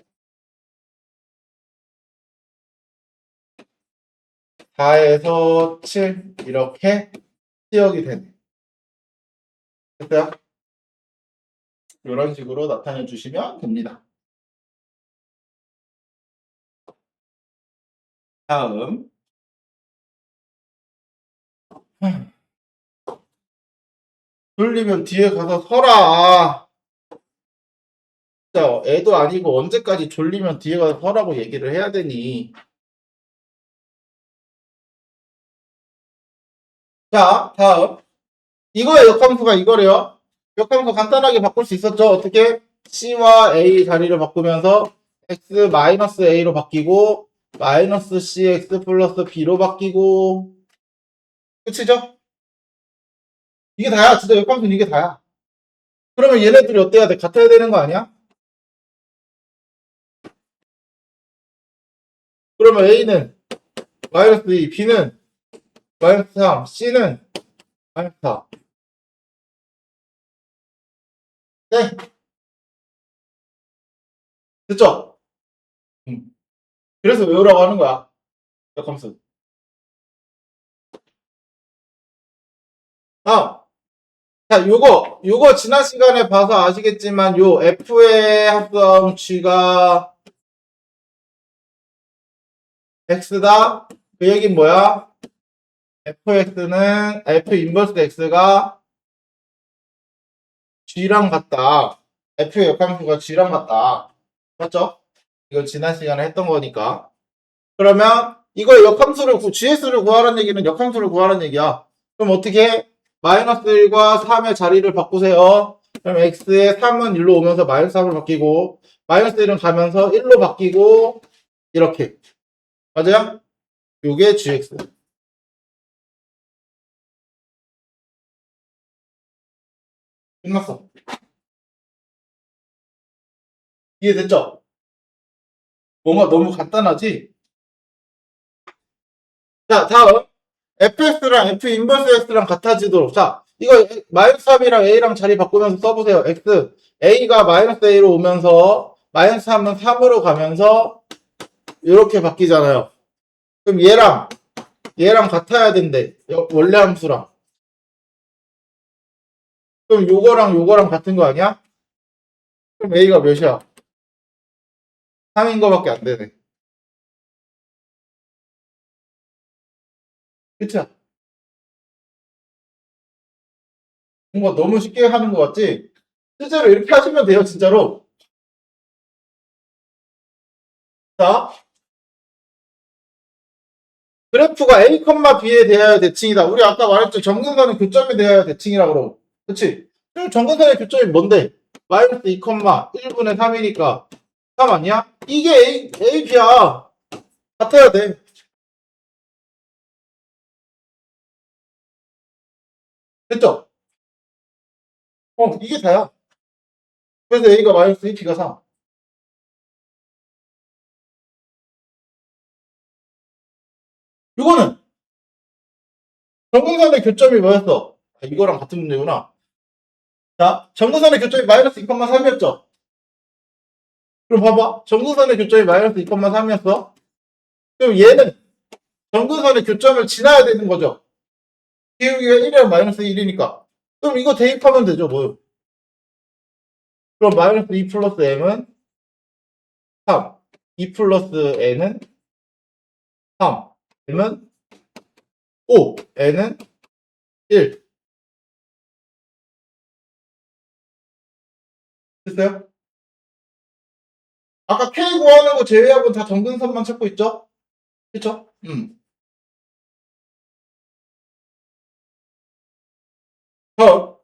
4에서 7 이렇게 치역이 되네. 됐어요? 이런 식으로 나타내 주시면 됩니다. 다음 졸리면 뒤에 가서 서라. 진짜 애도 아니고 언제까지 졸리면 뒤에 가서 서라고 얘기를 해야 되니. 자, 다음 이거의 역함수가 이거래요. 역함수 간단하게 바꿀 수 있었죠. 어떻게? C와 A 자리를 바꾸면서 X-A로 바뀌고 마이너스 CX 플러스 B로 바뀌고, 끝이죠? 이게 다야. 진짜 역함수는 이게 다야. 그러면 얘네들이 어때야 돼? 같아야 되는 거 아니야? 그러면 A는 마이너스 2, B는 마이너스 3, C는 마이너스 4. 네, 됐죠? 그래서 외우라고 하는 거야. 역함수. 자, 요거 지난 시간에 봐서 아시겠지만 요 F의 합성 G가 X다. 그 얘기는 뭐야? FX는 F 인버스 X가 G랑 같다. F의 역함수가 G랑 같다. 맞죠? 이건 지난 시간에 했던 거니까. 그러면 이거 역함수를 GS를 구하라는 얘기는 역함수를 구하라는 얘기야. 그럼 어떻게? 마이너스 1과 3의 자리를 바꾸세요. 그럼 x의 3은 1로 오면서 마이너스 3으로 바뀌고, 마이너스 1은 가면서 1로 바뀌고, 이렇게. 맞아요? 요게 gx. 끝났어. 이해됐죠? 뭔가 너무 간단하지? 자, 다음. fx랑 f 인버스 x랑 같아지도록. 자, 이거 마이너스 3이랑 a랑 자리 바꾸면서 써보세요. x. a가 마이너스 a로 오면서 마이너스 3은 3으로 가면서 이렇게 바뀌잖아요. 그럼 얘랑 같아야 된대. 원래 함수랑. 그럼 요거랑 같은 거 아니야? 그럼 a가 몇이야? 3인 거밖에 안 되네. 그치? 뭔가 너무 쉽게 하는 것 같지? 실제로 이렇게 하시면 돼요, 진짜로. 자, 그래프가 A, B에 대하여 대칭이다. 우리 아까 말했죠. 점근선은 교점에 대하여 대칭이라 그러고. 그치? 그럼 점근선의 교점이 뭔데? 마이너스 2, 1분의 3이니까 3 아니야? 이게 AP야. 같아야 돼. 됐죠? 이게 다야. 그래서 A가 마이너스 2P가 3. 이거는 정근선의 교점이 뭐였어? 이거랑 같은 문제구나. 자, 정근선의 교점이 마이너스 2,3이었죠? 그럼 봐봐. 정근선의 교점이 마이너스 2,3이었어? 그럼 얘는 정근선의 교점을 지나야 되는 거죠? 기울기가 1이랑 마이너스 1이니까. 그럼 이거 대입하면 되죠, 뭐. 그럼 마이너스 2 플러스 m은 3. 2 플러스 n은 3. m은 5. n은 1. 됐어요? 아까 k 구하는 거 제외하고는 다 정근선만 찾고 있죠? 그쵸? 자,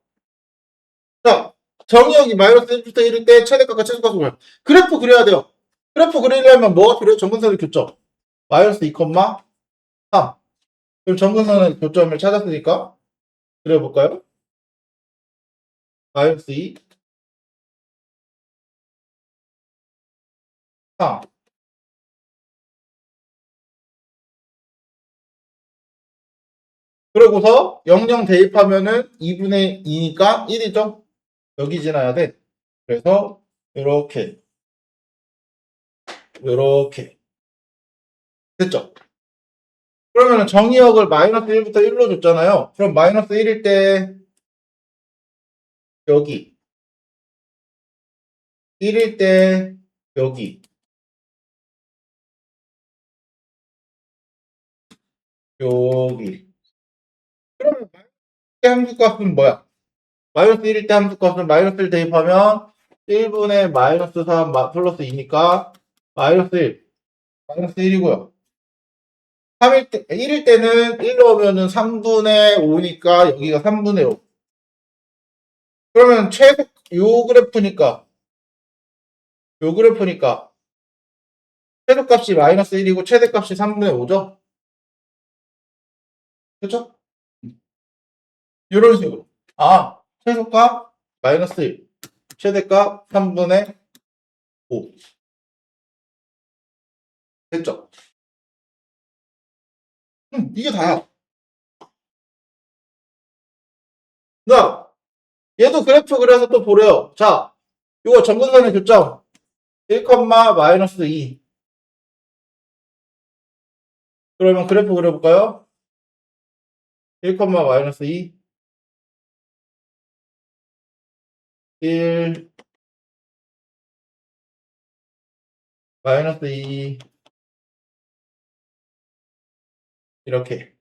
자, 정의역이 마이너스 1부터 1일 때 최대값과 최소값을 구해요. 그래프 그려야 돼요. 그래프 그리려면 뭐가 필요해요? 정근선의 교점. 마이너스 2, 3. 그럼 정근선의 교점을 찾았으니까 그려볼까요? 마이너스 2, 3. 그러고서 00 대입하면은 2분의 2니까 1이죠? 여기 지나야 돼. 그래서 이렇게 됐죠? 그러면 정의역을 마이너스 1부터 1로 줬잖아요. 그럼 마이너스 1일 때 여기, 1일 때 여기, 여기. 그러면 마이너스 함수값은 뭐야? 마이너스 1일 때 함수값은 마이너스 1 대입하면 1분의 마이너스 3 플러스 2니까 마이너스 1, 마이너스 1이고요. 1일 때는 1로 오면은 3분의 5니까 여기가 3분의 5. 그러면 요 그래프니까 최소값이 마이너스 1이고 최대값이 3분의 5죠? 그쵸? 이런 식으로. 아, 최소값 마이너스 1, 최대값 3분의 5. 됐죠? 이게 다야. 자, 얘도 그래프 그려서 또 보래요. 자, 이거 정근선의 교점 1, 마이너스 2. 그러면 그래프 그려볼까요? 1, 마이너스 2, 1, 마이너스 2, 이렇게.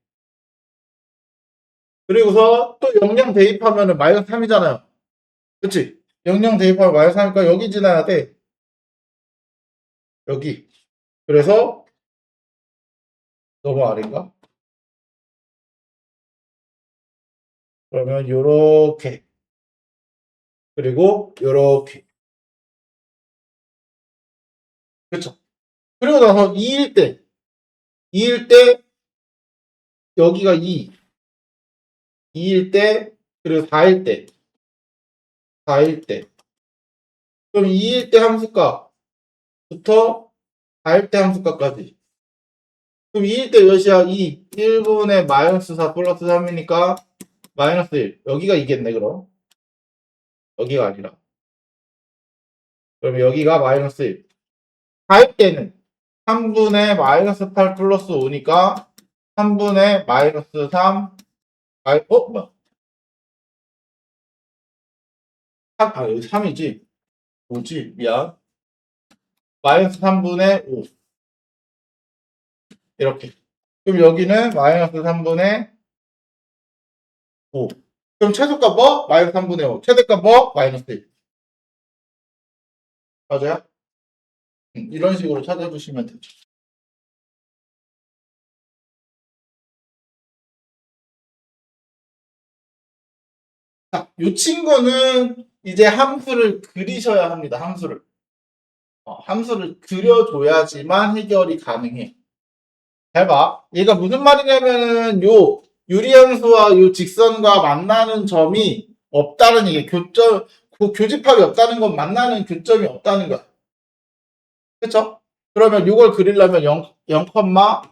그리고서 또 00 대입하면은 마이너스 3이잖아요. 그치? 00 대입하면 마이너스 3이니까 여기 지나야 돼. 여기. 그래서 너무 아래인가? 그러면 요렇게. 그리고 요렇게. 그쵸? 그리고 나서 2일 때 여기가 2. 2일 때 그리고 4일 때. 4일 때. 그럼 2일 때 함수값부터 4일 때 함수값까지. 그럼 2일 때 몇이야? 2. 1분의 마이너스 4 플러스 3이니까 마이너스 1. 여기가 이겠네, 그럼. 여기가 아니라. 그럼 여기가 마이너스 1. 4일 때는 3분의 마이너스 8 플러스 5니까 3분의 마이너스 3. 뭐야? 여기 3이지. 뭐지? 미안. 마이너스 3분의 5. 이렇게. 그럼 여기는 마이너스 3분의 5. 그럼 최소값 뭐? 마이너스 3분의 5. 최대값 뭐? 마이너스 1. 맞아요? 이런 식으로 찾아주시면 되죠. 자, 이 친구는 이제 함수를 그리셔야 합니다. 함수를. 함수를 그려줘야지만 해결이 가능해. 잘 봐. 얘가 무슨 말이냐면은 요 유리함수와 요 직선과 만나는 점이 없다는 얘기. 교집합이 없다는 건 만나는 교점이 없다는 거야. 그쵸? 그러면 이걸 그리려면 0,1분의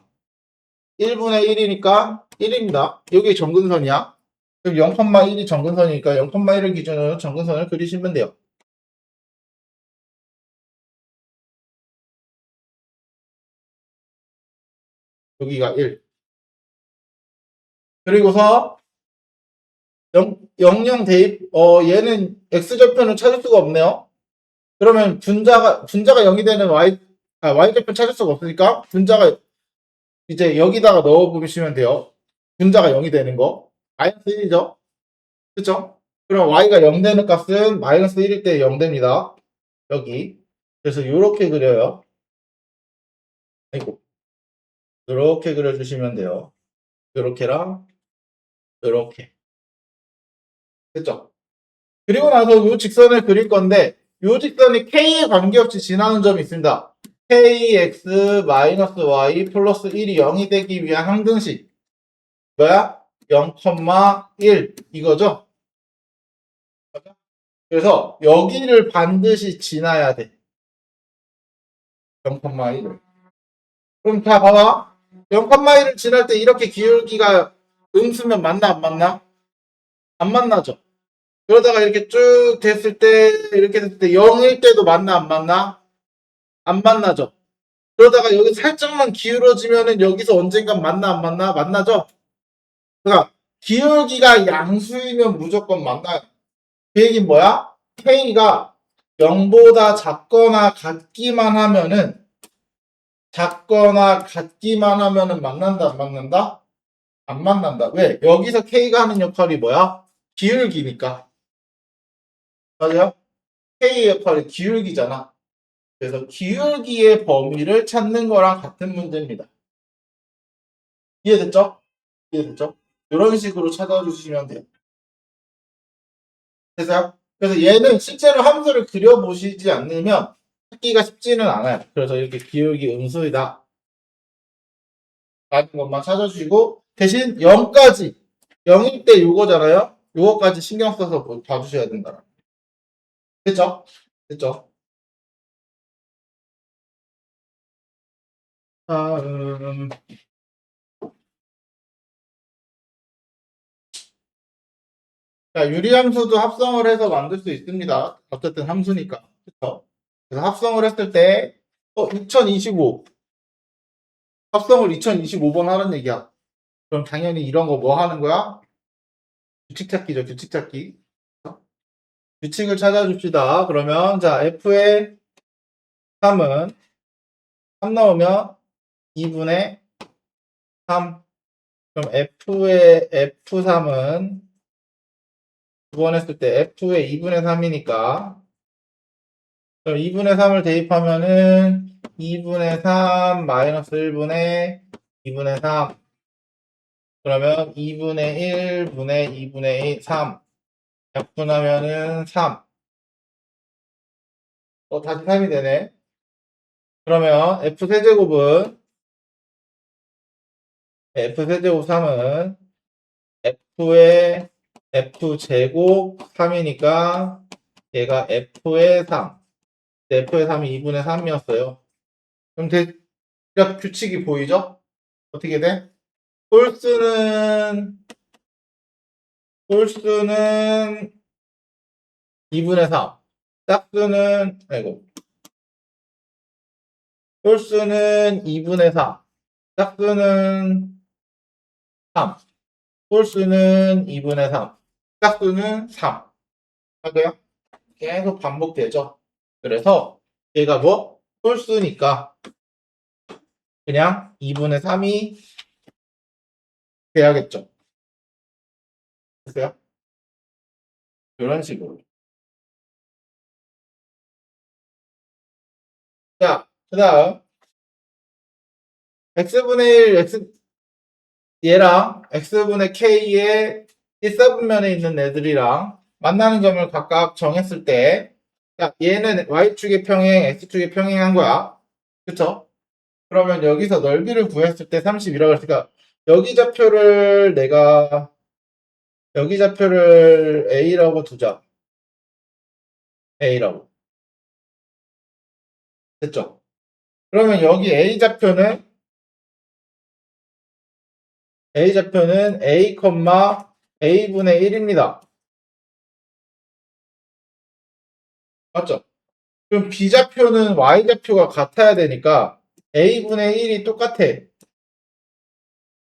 1이니까 1입니다. 여기 정근선이야. 그럼 0,1이 정근선이니까 0,1을 기준으로 정근선을 그리시면 돼요. 여기가 1. 그리고서 0 대입, 얘는 x절편을 찾을 수가 없네요. 그러면 분자가 0이 되는 y절편 찾을 수가 없으니까 분자가 이제 여기다가 넣어보시면 돼요. 분자가 0이 되는 거. 마이너스 1이죠. 그쵸? 그럼 y가 0 되는 값은 마이너스 1일 때 0 됩니다. 여기. 그래서 이렇게 그려요. 아이고. 이렇게 그려주시면 돼요. 이렇게랑 이렇게. 됐죠? 그리고 나서 이 직선을 그릴 건데 이 직선이 k에 관계없이 지나는 점이 있습니다. kx-y 플러스 1이 0이 되기 위한 항등식 뭐야? 0,1 이거죠? 그래서 여기를 반드시 지나야 돼. 0,1을. 그럼 다 봐봐. 0,1을 지날 때 이렇게 기울기가 음수면 맞나 안 맞나? 안 만나죠. 그러다가 이렇게 쭉 됐을 때 이렇게 됐을 때 0일 때도 맞나 안 맞나? 안 만나죠. 그러다가 여기 살짝만 기울어지면은 여기서 언젠간 만나 안 만나? 만나죠. 그러니까 기울기가 양수이면 무조건 만나요. 그 얘기는 뭐야? K가 0보다 작거나 같기만 하면은 만난다 안 만난다? 안 만난다. 왜? 여기서 K가 하는 역할이 뭐야? 기울기니까. 맞아요? K의 역할이 기울기잖아. 그래서 기울기의 범위를 찾는 거랑 같은 문제입니다. 이해됐죠? 이해됐죠? 이런 식으로 찾아주시면 돼요. 그래서 얘는 실제로 함수를 그려보시지 않으면 찾기가 쉽지는 않아요. 그래서 이렇게 기울기 음수이다 라는 것만 찾아주시고 대신 0까지 0일 때 요거잖아요. 요거까지 신경 써서 봐주셔야 된다. 됐죠? 됐죠? 다음 자, 유리함수도 합성을 해서 만들 수 있습니다. 어쨌든 함수니까. 그쵸? 그래서 합성을 했을 때 2025 합성을 2025번 하는 얘기야. 그럼 당연히 이런 거 뭐 하는 거야? 규칙 찾기죠. 규칙 찾기. 규칙을 찾아줍시다. 그러면 자 f의 3은 3 넣으면 2분의 3. 그럼 f의 f3은 2번 했을 때 f의 2분의 3이니까 그럼 2분의 3을 대입하면은 2분의 3 마이너스 1분의 2분의 3 그러면 2분의 1분의 2분의 3 약분하면은 3 다시 3이 되네. 그러면 F세제곱 3은 F의 F제곱 3이니까 얘가 F의 3. F의 3이 2분의 3이었어요. 그럼 대략 규칙이 보이죠? 어떻게 돼? 홀수는 2분의 3. 짝수는, 아이고. 홀수는 2분의 3. 짝수는 3. 홀수는 2분의 3. 짝수는 3. 하고요. 계속 반복되죠. 그래서 얘가 뭐? 홀수니까 그냥 2분의 3이 돼야겠죠. 됐어요? 이런 식으로. 자, 그 다음 x분의 1, 얘랑 x분의 k의 1사분면에 있는 애들이랑 만나는 점을 각각 정했을 때 야, 얘는 y축의 평행, x축의 평행한 거야. 그쵸? 그러면 여기서 넓이를 구했을 때 30이라고 했으니까 여기 좌표를 a라고 두자. a라고. 됐죠? 그러면 여기 a 좌표는 a, a분의 1입니다. 맞죠? 그럼 b좌표는 y좌표가 같아야 되니까 a분의 1이 똑같아.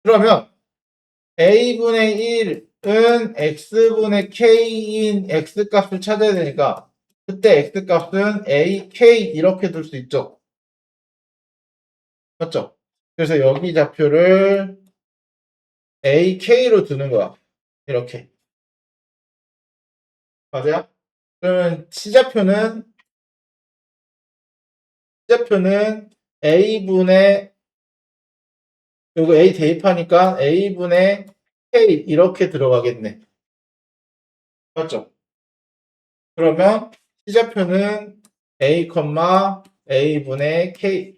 그러면 a분의 1은 x분의 k인 x값을 찾아야 되니까 그때 x값은 ak 이렇게 둘 수 있죠. 맞죠? 그래서 여기 좌표를 ak로 두는 거야. 이렇게. 맞아요? 그러면 C좌표는 A분의, 요거 A 대입하니까 A분의 K 이렇게 들어가겠네. 맞죠? 그러면 C좌표는 A, A분의 K.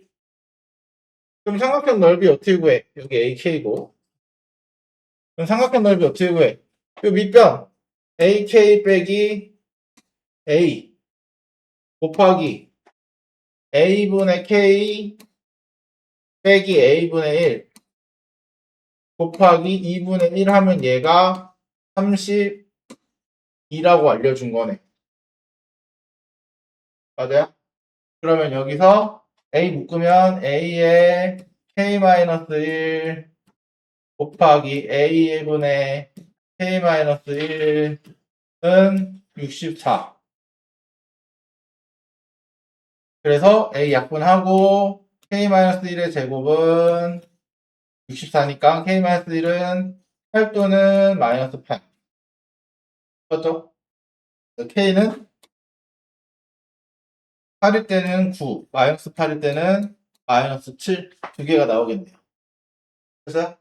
그럼 삼각형 넓이 어떻게 구해? 여기 AK고. 그럼 삼각형 넓이 어떻게 구해? 요 밑변 AK 빼기 A 곱하기 A분의 K 빼기 A분의 1 곱하기 2분의 1 하면 얘가 32라고 알려준 거네. 맞아요? 그러면 여기서 A 묶으면 A의 K-1 곱하기 A분의 K-1은 64. 그래서 A 약분하고 K-1의 제곱은 64니까 K-1은 8 또는 마이너스 8. 그렇죠? K는 8일 때는 9, 마이너스 8일 때는 마이너스 7 두 개가 나오겠네요. 그래서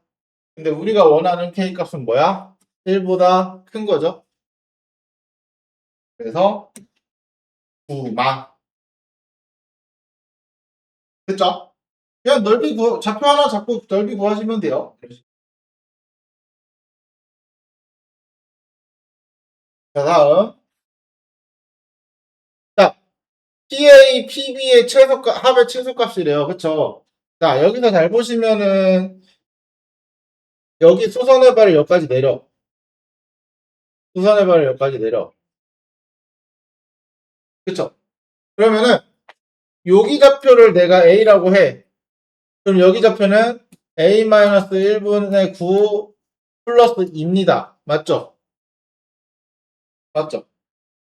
근데 우리가 원하는 K 값은 뭐야? 1보다 큰 거죠. 그래서 9만. 됐죠? 그냥 좌표 하나 잡고 넓이 구하시면 돼요. 자, 다음. 자, PA, PB의 합의 최소값이래요. 그쵸? 자, 여기서 잘 보시면은, 여기 수선의 발을 여기까지 내려. 수선의 발을 여기까지 내려. 그쵸? 그러면은, 여기 좌표를 내가 A라고 해. 그럼 여기 좌표는 A-1분의 9 플러스 2입니다. 맞죠? 맞죠?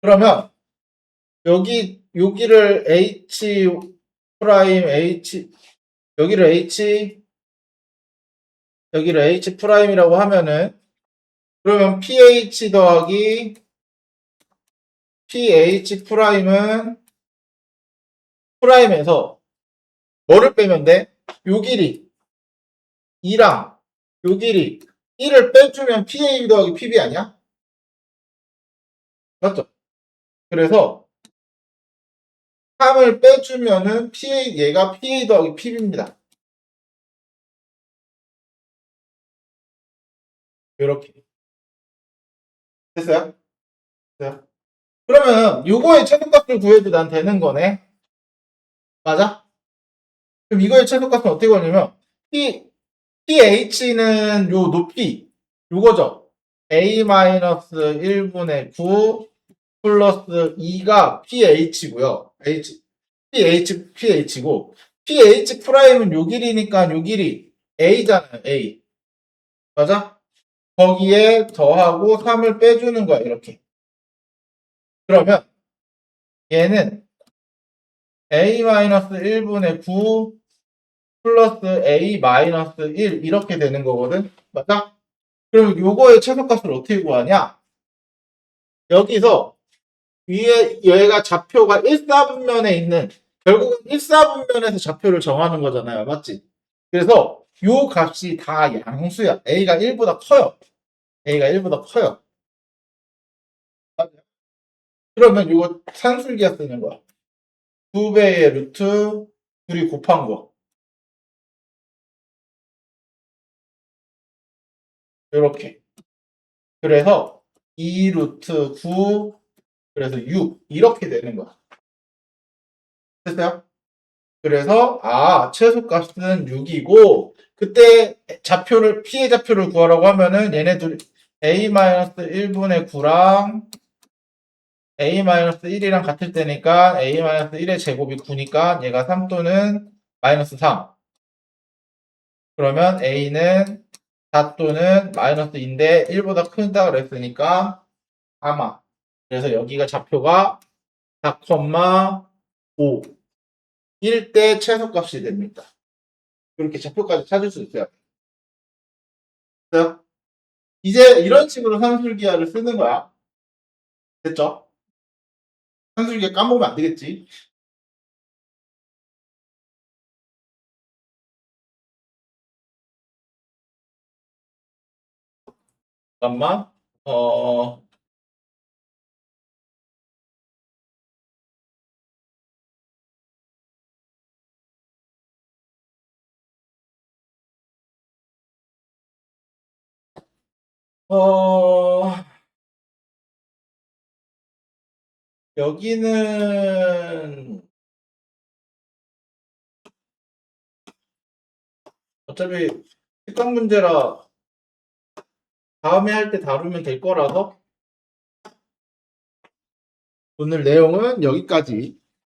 그러면, 여기를 H 프라임 여기를 H 프라임이라고 하면은 그러면 PH 더하기 PH 프라임에서 뭐를 빼면 돼? 요 길이 2랑 요 길이 1을 빼주면 PA 더하기 PB 아니야? 맞죠? 그래서 3을 빼주면은 얘가 PA 더하기 PB입니다. 이렇게 됐어요? 됐어요? 그러면 요거의 최소값을 구해도 난 되는 거네. 맞아? 그럼 이거의 최소값은 어떻게 구하냐면 PH는 요 높이 요거죠. A-1분의 9 플러스 2가 PH고요. PH고 PH 프라임은 요 길이니까 요 길이 A잖아요. A. 맞아? 거기에 더하고 3을 빼주는 거야. 이렇게. 그러면 얘는 A-1분의 9 플러스 A-1 이렇게 되는 거거든. 맞아? 그럼 요거의 최소값을 어떻게 구하냐? 여기서 위에 얘가 좌표가 1사분면에 있는 결국은 1사분면에서 좌표를 정하는 거잖아요. 맞지? 그래서 요 값이 다 양수야. A가 1보다 커요. A가 1보다 커요. 그러면 이거 산술기가 쓰는 거야. 2배의 루트 둘이 곱한 거. 이렇게. 그래서 2 루트 9 그래서 6 이렇게 되는 거야. 됐어요? 그래서 최소값은 6이고 그때 피해 좌표를 구하라고 하면은 얘네들 a-1분의 9랑 a-1이랑 같을 때니까 a-1의 제곱이 9니까 얘가 3 또는 마이너스 3. 그러면 a는 4 또는 마이너스인데 1보다 크다 그랬으니까 아마. 그래서 여기가 좌표가 4,5 1 대 최소값이 됩니다. 그렇게 좌표까지 찾을 수 있어요. 됐어요? 이제 이런 식으로 산술기하를 쓰는 거야. 됐죠? 산술기하 까먹으면 안 되겠지. 잠깐만. 어, 여기는 어차피 특강 문제라 다음에 할 때 다루면 될 거라서 오늘 내용은 여기까지.